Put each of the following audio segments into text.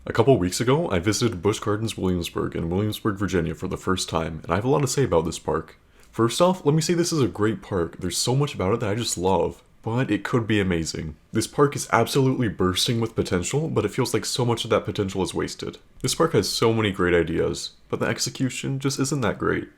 A couple weeks ago, I visited Busch Gardens Williamsburg in Williamsburg, Virginia for the first time, and I have a lot to say about this park. First off, let me say this is a great park. There's so much about it that I just love, but it could be amazing. This park is absolutely bursting with potential, but it feels like so much of that potential is wasted. This park has so many great ideas, but the execution just isn't that great.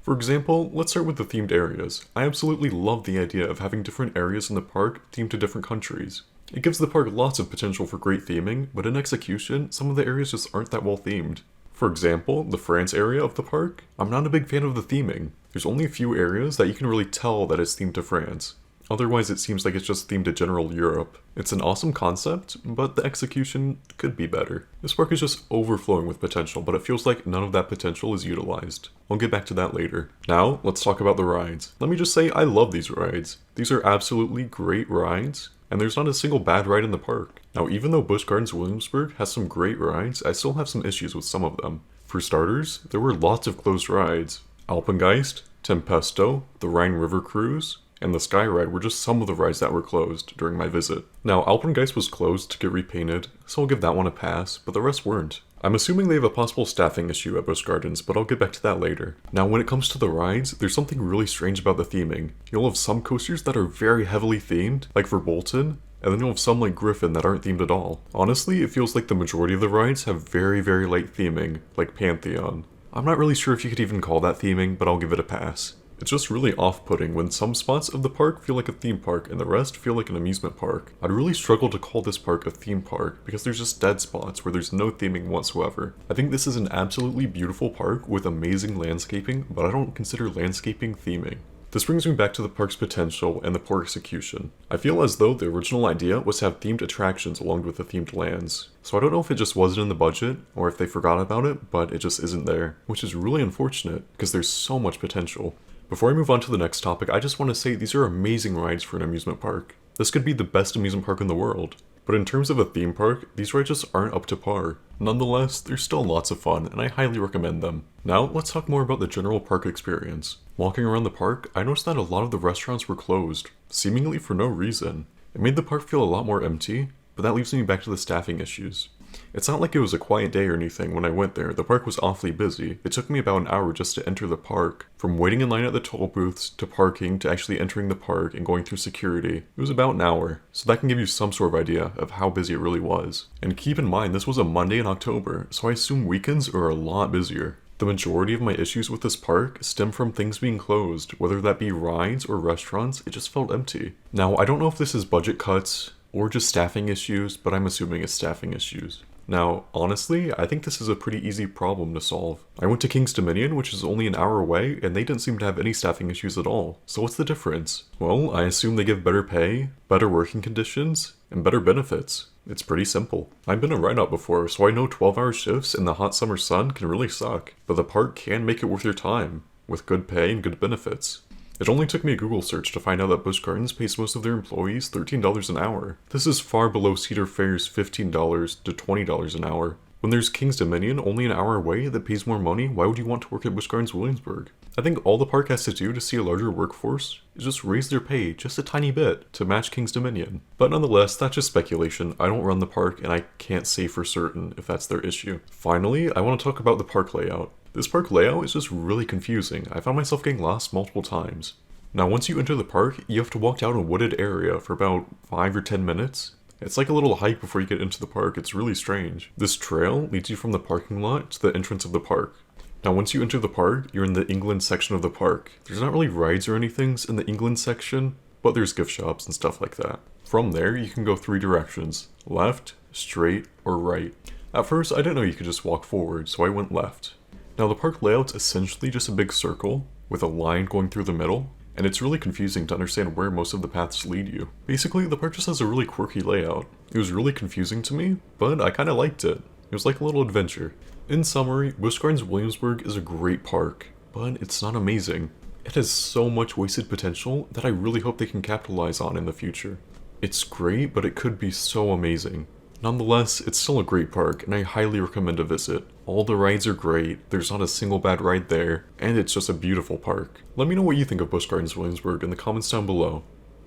For example, let's start with the themed areas. I absolutely love the idea of having different areas in the park themed to different countries. It gives the park lots of potential for great theming, but in execution, some of the areas just aren't that well themed. For example, the France area of the park, I'm not a big fan of the theming. There's only a few areas that you can really tell that it's themed to France. Otherwise, it seems like it's just themed to general Europe. It's an awesome concept, but the execution could be better. This park is just overflowing with potential, but it feels like none of that potential is utilized. I'll get back to that later. Now, let's talk about the rides. Let me just say I love these rides. These are absolutely great rides, and there's not a single bad ride in the park. Now, even though Busch Gardens Williamsburg has some great rides, I still have some issues with some of them. For starters, there were lots of closed rides. Alpengeist, Tempesto, the Rhine River Cruise, and the Sky Ride were just some of the rides that were closed during my visit. Now, Alpengeist was closed to get repainted, so I'll give that one a pass, but the rest weren't. I'm assuming they have a possible staffing issue at Busch Gardens, but I'll get back to that later. Now, when it comes to the rides, there's something really strange about the theming. You'll have some coasters that are very heavily themed, like for Bolton, and then you'll have some like Griffin that aren't themed at all. Honestly, it feels like the majority of the rides have very, very light theming, like Pantheon. I'm not really sure if you could even call that theming, but I'll give it a pass. It's just really off-putting when some spots of the park feel like a theme park and the rest feel like an amusement park. I'd really struggle to call this park a theme park because there's just dead spots where there's no theming whatsoever. I think this is an absolutely beautiful park with amazing landscaping, but I don't consider landscaping theming. This brings me back to the park's potential and the poor execution. I feel as though the original idea was to have themed attractions along with the themed lands. So I don't know if it just wasn't in the budget, or if they forgot about it, but it just isn't there. Which is really unfortunate, because there's so much potential. Before I move on to the next topic, I just want to say these are amazing rides for an amusement park. This could be the best amusement park in the world. But in terms of a theme park, these rides just aren't up to par. Nonetheless, they're still lots of fun, and I highly recommend them. Now, let's talk more about the general park experience. Walking around the park, I noticed that a lot of the restaurants were closed, seemingly for no reason. It made the park feel a lot more empty, but that leaves me back to the staffing issues. It's not like it was a quiet day or anything when I went there. The park was awfully busy. It took me about an hour just to enter the park. From waiting in line at the toll booths, to parking, to actually entering the park and going through security. It was about an hour, so that can give you some sort of idea of how busy it really was. And keep in mind, this was a Monday in October, so I assume weekends are a lot busier. The majority of my issues with this park stem from things being closed, whether that be rides or restaurants. It just felt empty. Now, I don't know if this is budget cuts or just staffing issues, but I'm assuming it's staffing issues. Now, honestly, I think this is a pretty easy problem to solve. I went to King's Dominion, which is only an hour away, and they didn't seem to have any staffing issues at all. So what's the difference? Well, I assume they give better pay, better working conditions, and better benefits. It's pretty simple. I've been a ride-out before, so I know 12-hour shifts in the hot summer sun can really suck, but the park can make it worth your time, with good pay and good benefits. It only took me a Google search to find out that Busch Gardens pays most of their employees $13 an hour. This is far below Cedar Fair's $15 to $20 an hour. When there's King's Dominion only an hour away that pays more money, why would you want to work at Busch Gardens Williamsburg? I think all the park has to do to see a larger workforce is just raise their pay just a tiny bit to match King's Dominion. But nonetheless, that's just speculation. I don't run the park and I can't say for certain if that's their issue. Finally, I want to talk about the park layout. This park layout is just really confusing. I found myself getting lost multiple times. Now, once you enter the park, you have to walk down a wooded area for about 5 or 10 minutes. It's like a little hike before you get into the park. It's really strange. This trail leads you from the parking lot to the entrance of the park. Now, once you enter the park, you're in the England section of the park. There's not really rides or anything in the England section, but there's gift shops and stuff like that. From there, you can go 3 directions: left, straight, or right. At first, I didn't know you could just walk forward, so I went left. Now, the park layout's essentially just a big circle with a line going through the middle, and it's really confusing to understand where most of the paths lead you. Basically, the park just has a really quirky layout. It was really confusing to me, but I kinda liked it. It was like a little adventure. In summary, Busch Gardens Williamsburg is a great park, but it's not amazing. It has so much wasted potential that I really hope they can capitalize on in the future. It's great, but it could be so amazing. Nonetheless, it's still a great park, and I highly recommend a visit. All the rides are great, there's not a single bad ride there, and it's just a beautiful park. Let me know what you think of Busch Gardens Williamsburg in the comments down below.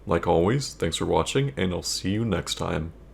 Like always, thanks for watching, and I'll see you next time.